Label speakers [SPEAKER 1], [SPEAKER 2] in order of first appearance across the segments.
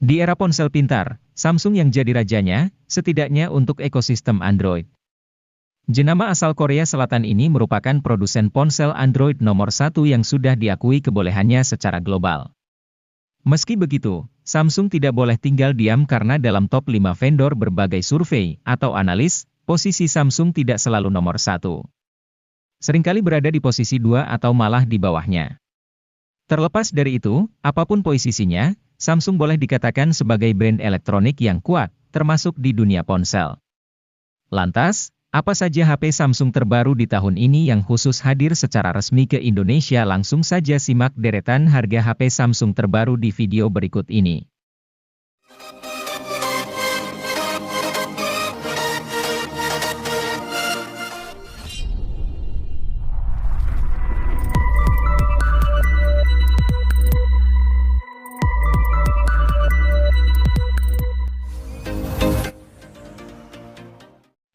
[SPEAKER 1] Di era ponsel pintar, Samsung yang jadi rajanya, setidaknya untuk ekosistem Android. Jenama asal Korea Selatan ini merupakan produsen ponsel Android nomor satu yang sudah diakui kebolehannya secara global. Meski begitu, Samsung tidak boleh tinggal diam karena dalam top 5 vendor berbagai survei atau analis, posisi Samsung tidak selalu nomor satu. Seringkali berada di posisi 2 atau malah di bawahnya. Terlepas dari itu, apapun posisinya, Samsung boleh dikatakan sebagai brand elektronik yang kuat, termasuk di dunia ponsel. Lantas, apa saja HP Samsung terbaru di tahun ini yang khusus hadir secara resmi ke Indonesia? Langsung saja simak deretan harga HP Samsung terbaru di video berikut ini.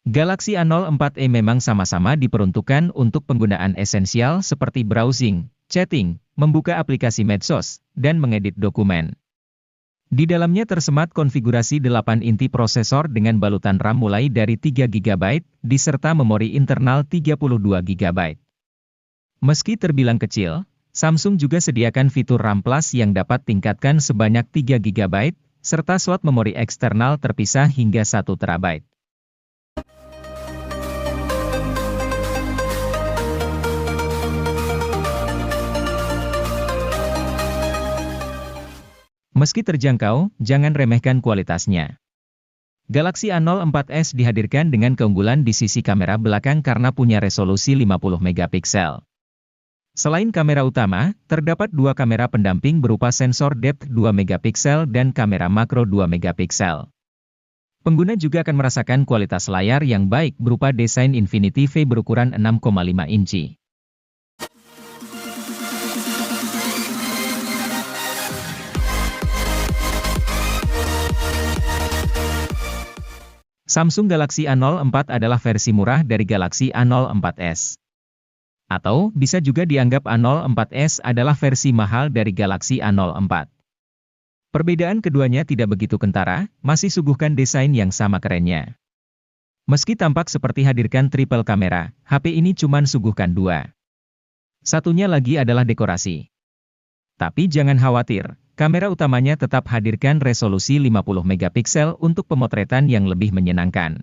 [SPEAKER 1] Galaxy A04e memang sama-sama diperuntukkan untuk penggunaan esensial seperti browsing, chatting, membuka aplikasi medsos, dan mengedit dokumen. Di dalamnya tersemat konfigurasi 8 inti prosesor dengan balutan RAM mulai dari 3 GB, diserta memori internal 32 GB. Meski terbilang kecil, Samsung juga sediakan fitur RAM Plus yang dapat tingkatkan sebanyak 3 GB, serta slot memori eksternal terpisah hingga 1 TB. Meski terjangkau, jangan remehkan kualitasnya. Galaxy A04s dihadirkan dengan keunggulan di sisi kamera belakang karena punya resolusi 50 megapiksel. Selain kamera utama, terdapat dua kamera pendamping berupa sensor depth 2 megapiksel dan kamera makro 2 megapiksel. Pengguna juga akan merasakan kualitas layar yang baik berupa desain Infinity V berukuran 6,5 inci. Samsung Galaxy A04 adalah versi murah dari Galaxy A04s. Atau, bisa juga dianggap A04s adalah versi mahal dari Galaxy A04. Perbedaan keduanya tidak begitu kentara, masih suguhkan desain yang sama kerennya. Meski tampak seperti hadirkan triple kamera, HP ini cuman suguhkan dua. Satunya lagi adalah dekorasi. Tapi jangan khawatir. Kamera utamanya tetap hadirkan resolusi 50 megapiksel untuk pemotretan yang lebih menyenangkan.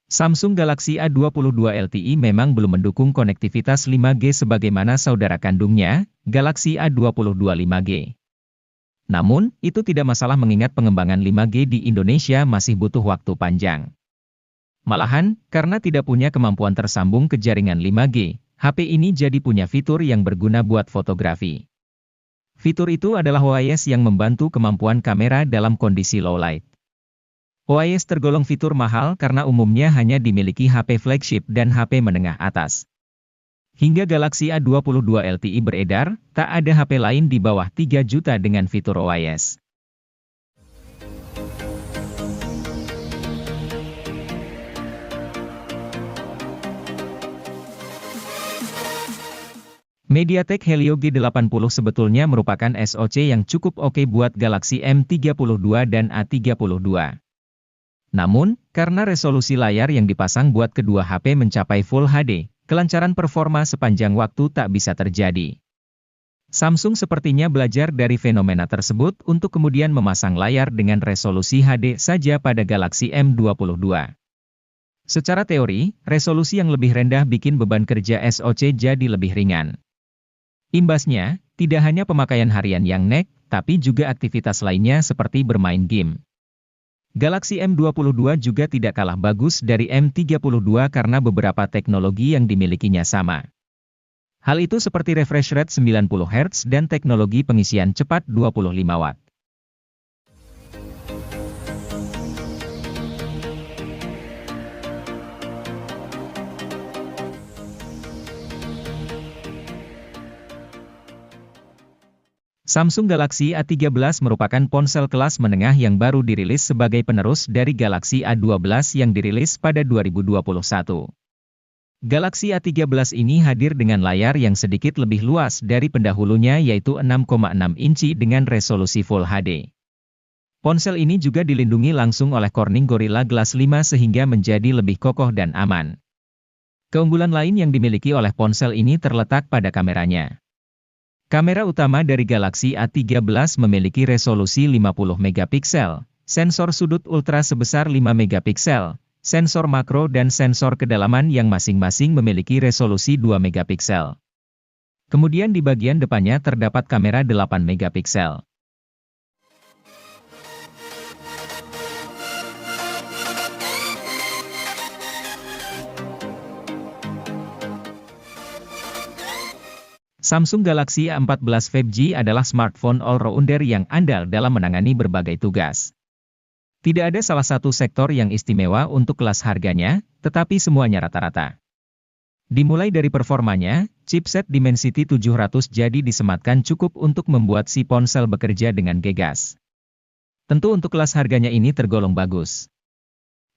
[SPEAKER 1] Samsung Galaxy A22 LTE memang belum mendukung konektivitas 5G sebagaimana saudara kandungnya, Galaxy A22 5G. Namun, itu tidak masalah mengingat pengembangan 5G di Indonesia masih butuh waktu panjang. Malahan, karena tidak punya kemampuan tersambung ke jaringan 5G, HP ini jadi punya fitur yang berguna buat fotografi. Fitur itu adalah OIS yang membantu kemampuan kamera dalam kondisi low light. OIS tergolong fitur mahal karena umumnya hanya dimiliki HP flagship dan HP menengah atas. Hingga Galaxy A22 LTE beredar, tak ada HP lain di bawah 3 juta dengan fitur OIS. MediaTek Helio G80 sebetulnya merupakan SoC yang cukup oke buat Galaxy M32 dan A32. Namun, karena resolusi layar yang dipasang buat kedua HP mencapai Full HD, kelancaran performa sepanjang waktu tak bisa terjadi. Samsung sepertinya belajar dari fenomena tersebut untuk kemudian memasang layar dengan resolusi HD saja pada Galaxy M22. Secara teori, resolusi yang lebih rendah bikin beban kerja SoC jadi lebih ringan. Imbasnya, tidak hanya pemakaian harian yang naik, tapi juga aktivitas lainnya seperti bermain game. Galaxy M22 juga tidak kalah bagus dari M32 karena beberapa teknologi yang dimilikinya sama. Hal itu seperti refresh rate 90 Hz dan teknologi pengisian cepat 25 Watt. Samsung Galaxy A13 merupakan ponsel kelas menengah yang baru dirilis sebagai penerus dari Galaxy A12 yang dirilis pada 2021. Galaxy A13 ini hadir dengan layar yang sedikit lebih luas dari pendahulunya yaitu 6,6 inci dengan resolusi Full HD. Ponsel ini juga dilindungi langsung oleh Corning Gorilla Glass 5 sehingga menjadi lebih kokoh dan aman. Keunggulan lain yang dimiliki oleh ponsel ini terletak pada kameranya. Kamera utama dari Galaxy A13 memiliki resolusi 50 megapiksel, sensor sudut ultra sebesar 5 megapiksel, sensor makro dan sensor kedalaman yang masing-masing memiliki resolusi 2 megapiksel. Kemudian di bagian depannya terdapat kamera 8 megapiksel. Samsung Galaxy A14 5G adalah smartphone all-rounder yang andal dalam menangani berbagai tugas. Tidak ada salah satu sektor yang istimewa untuk kelas harganya, tetapi semuanya rata-rata. Dimulai dari performanya, chipset Dimensity 700 jadi disematkan cukup untuk membuat si ponsel bekerja dengan gegas. Tentu untuk kelas harganya ini tergolong bagus.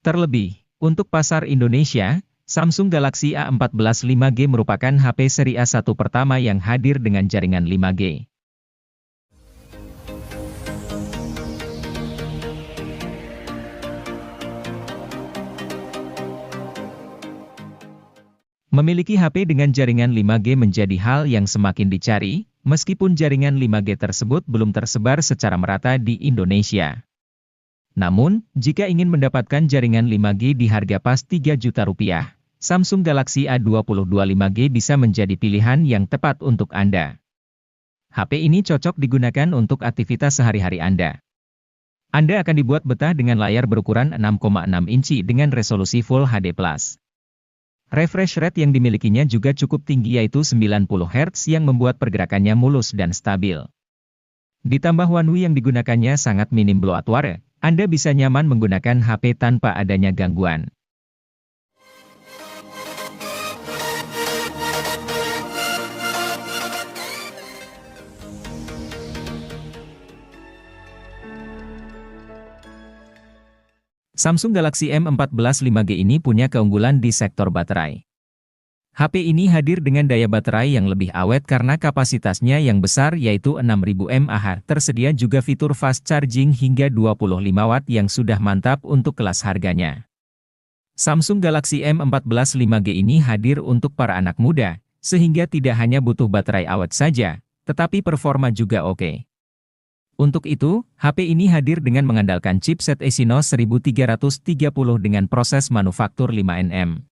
[SPEAKER 1] Terlebih, untuk pasar Indonesia, Samsung Galaxy A14 5G merupakan HP seri A1 pertama yang hadir dengan jaringan 5G. Memiliki HP dengan jaringan 5G menjadi hal yang semakin dicari, meskipun jaringan 5G tersebut belum tersebar secara merata di Indonesia. Namun, jika ingin mendapatkan jaringan 5G di harga pas Rp3 juta, Samsung Galaxy A22 5G bisa menjadi pilihan yang tepat untuk Anda. HP ini cocok digunakan untuk aktivitas sehari-hari Anda. Anda akan dibuat betah dengan layar berukuran 6,6 inci dengan resolusi Full HD+. Refresh rate yang dimilikinya juga cukup tinggi yaitu 90 Hz yang membuat pergerakannya mulus dan stabil. Ditambah One UI yang digunakannya sangat minim bloatware, Anda bisa nyaman menggunakan HP tanpa adanya gangguan. Samsung Galaxy M14 5G ini punya keunggulan di sektor baterai. HP ini hadir dengan daya baterai yang lebih awet karena kapasitasnya yang besar yaitu 6000 mAh. Tersedia juga fitur fast charging hingga 25 Watt yang sudah mantap untuk kelas harganya. Samsung Galaxy M14 5G ini hadir untuk para anak muda, sehingga tidak hanya butuh baterai awet saja, tetapi performa juga oke. Untuk itu, HP ini hadir dengan mengandalkan chipset Exynos 1330 dengan proses manufaktur 5nm.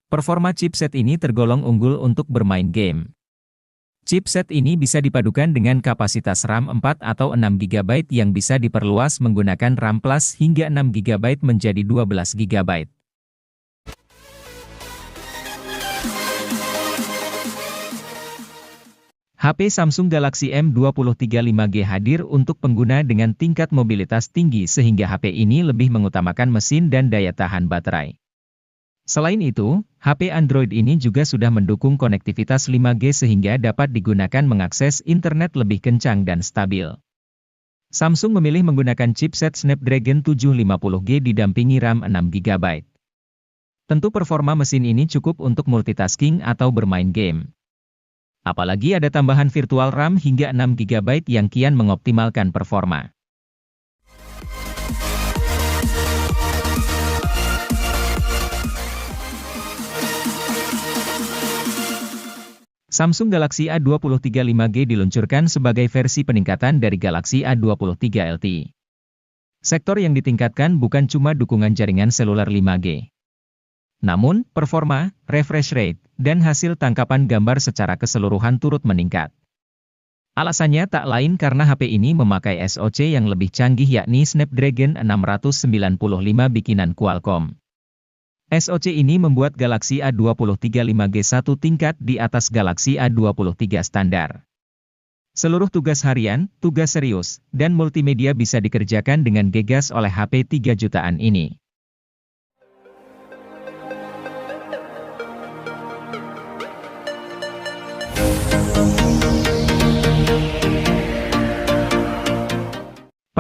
[SPEAKER 1] Performa chipset ini tergolong unggul untuk bermain game. Chipset ini bisa dipadukan dengan kapasitas RAM 4 atau 6 GB yang bisa diperluas menggunakan RAM Plus hingga 6 GB menjadi 12 GB. HP Samsung Galaxy M23 5G hadir untuk pengguna dengan tingkat mobilitas tinggi sehingga HP ini lebih mengutamakan mesin dan daya tahan baterai. Selain itu, HP Android ini juga sudah mendukung konektivitas 5G sehingga dapat digunakan mengakses internet lebih kencang dan stabil. Samsung memilih menggunakan chipset Snapdragon 750G didampingi RAM 6 GB. Tentu performa mesin ini cukup untuk multitasking atau bermain game. Apalagi ada tambahan virtual RAM hingga 6 GB yang kian mengoptimalkan performa. Samsung Galaxy A23 5G diluncurkan sebagai versi peningkatan dari Galaxy A23 LTE. Sektor yang ditingkatkan bukan cuma dukungan jaringan seluler 5G. Namun, performa, refresh rate, dan hasil tangkapan gambar secara keseluruhan turut meningkat. Alasannya tak lain karena HP ini memakai SoC yang lebih canggih yakni Snapdragon 695 bikinan Qualcomm. SoC ini membuat Galaxy A23 5G satu tingkat di atas Galaxy A23 standar. Seluruh tugas harian, tugas serius, dan multimedia bisa dikerjakan dengan gegas oleh HP 3 jutaan ini.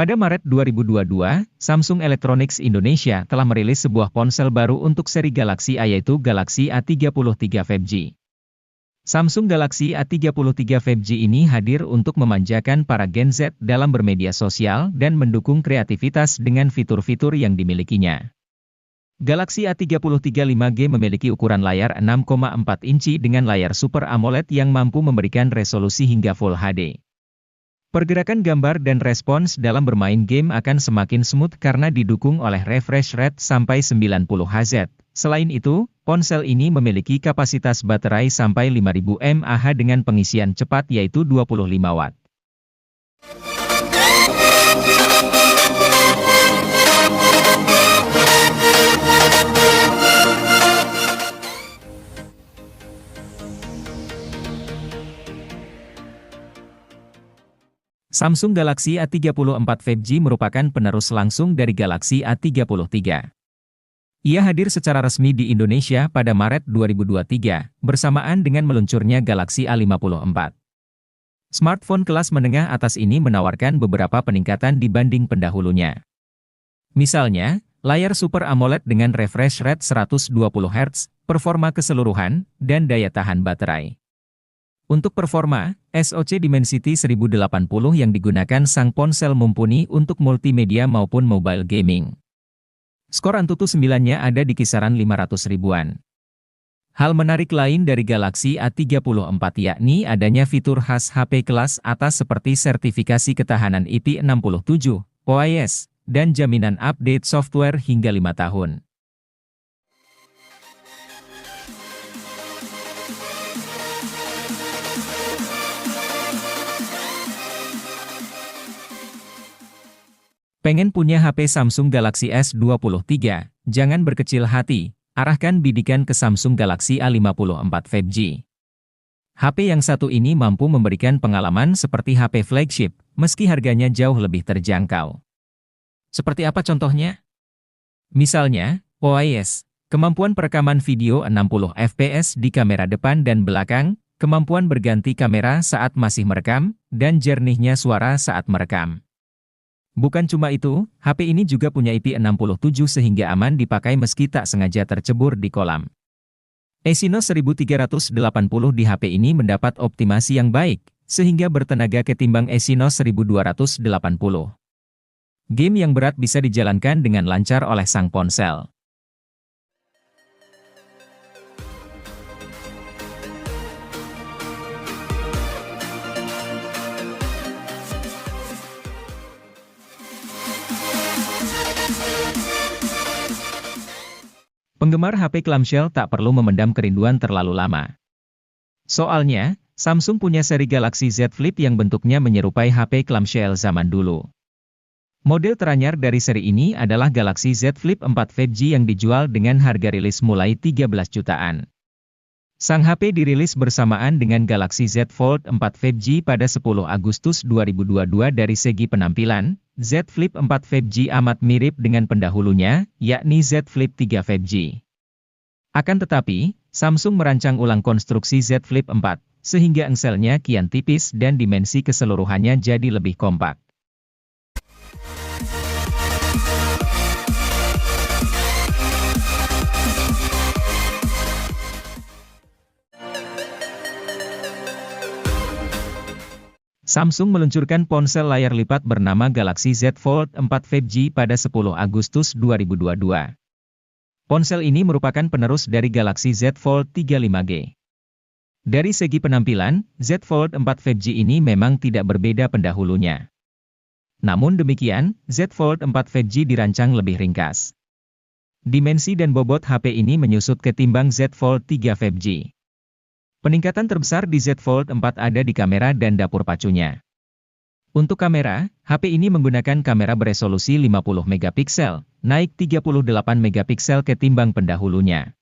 [SPEAKER 1] Pada Maret 2022, Samsung Electronics Indonesia telah merilis sebuah ponsel baru untuk seri Galaxy A yaitu Galaxy A33 5G. Samsung Galaxy A33 5G ini hadir untuk memanjakan para Gen Z dalam bermedia sosial dan mendukung kreativitas dengan fitur-fitur yang dimilikinya. Galaxy A33 5G memiliki ukuran layar 6,4 inci dengan layar Super AMOLED yang mampu memberikan resolusi hingga Full HD. Pergerakan gambar dan respons dalam bermain game akan semakin smooth karena didukung oleh refresh rate sampai 90 Hz. Selain itu, ponsel ini memiliki kapasitas baterai sampai 5000 mAh dengan pengisian cepat yaitu 25 Watt. Samsung Galaxy A34 5G merupakan penerus langsung dari Galaxy A33. Ia hadir secara resmi di Indonesia pada Maret 2023, bersamaan dengan meluncurnya Galaxy A54. Smartphone kelas menengah atas ini menawarkan beberapa peningkatan dibanding pendahulunya. Misalnya, layar Super AMOLED dengan refresh rate 120 Hz, performa keseluruhan, dan daya tahan baterai. Untuk performa, SoC Dimensity 1080 yang digunakan sang ponsel mumpuni untuk multimedia maupun mobile gaming. Skor Antutu 9-nya ada di kisaran 500 ribuan. Hal menarik lain dari Galaxy A34 yakni adanya fitur khas HP kelas atas seperti sertifikasi ketahanan IP67, OIS, dan jaminan update software hingga 5 tahun. Pengen punya HP Samsung Galaxy S23? Jangan berkecil hati, arahkan bidikan ke Samsung Galaxy A54 5G. HP yang satu ini mampu memberikan pengalaman seperti HP flagship, meski harganya jauh lebih terjangkau. Seperti apa contohnya? Misalnya, OIS, kemampuan perekaman video 60 fps di kamera depan dan belakang, kemampuan berganti kamera saat masih merekam, dan jernihnya suara saat merekam. Bukan cuma itu, HP ini juga punya IP67 sehingga aman dipakai meski tak sengaja tercebur di kolam. Exynos 1380 di HP ini mendapat optimasi yang baik, sehingga bertenaga ketimbang Exynos 1280. Game yang berat bisa dijalankan dengan lancar oleh sang ponsel. Penggemar HP clamshell tak perlu memendam kerinduan terlalu lama. Soalnya, Samsung punya seri Galaxy Z Flip yang bentuknya menyerupai HP clamshell zaman dulu. Model teranyar dari seri ini adalah Galaxy Z Flip 4 5G yang dijual dengan harga rilis mulai 13 jutaan. Sang HP dirilis bersamaan dengan Galaxy Z Fold 4 5G pada 10 Agustus 2022. Dari segi penampilan, Z Flip 4 5G amat mirip dengan pendahulunya, yakni Z Flip 3 5G. Akan tetapi, Samsung merancang ulang konstruksi Z Flip 4, sehingga engselnya kian tipis dan dimensi keseluruhannya jadi lebih kompak. Samsung meluncurkan ponsel layar lipat bernama Galaxy Z Fold 4 5G pada 10 Agustus 2022. Ponsel ini merupakan penerus dari Galaxy Z Fold 3 5G. Dari segi penampilan, Z Fold 4 5G ini memang tidak berbeda pendahulunya. Namun demikian, Z Fold 4 5G dirancang lebih ringkas. Dimensi dan bobot HP ini menyusut ketimbang Z Fold 3 5G. Peningkatan terbesar di Z Fold 4 ada di kamera dan dapur pacunya. Untuk kamera, HP ini menggunakan kamera beresolusi 50 megapiksel, naik 38 megapiksel ketimbang pendahulunya.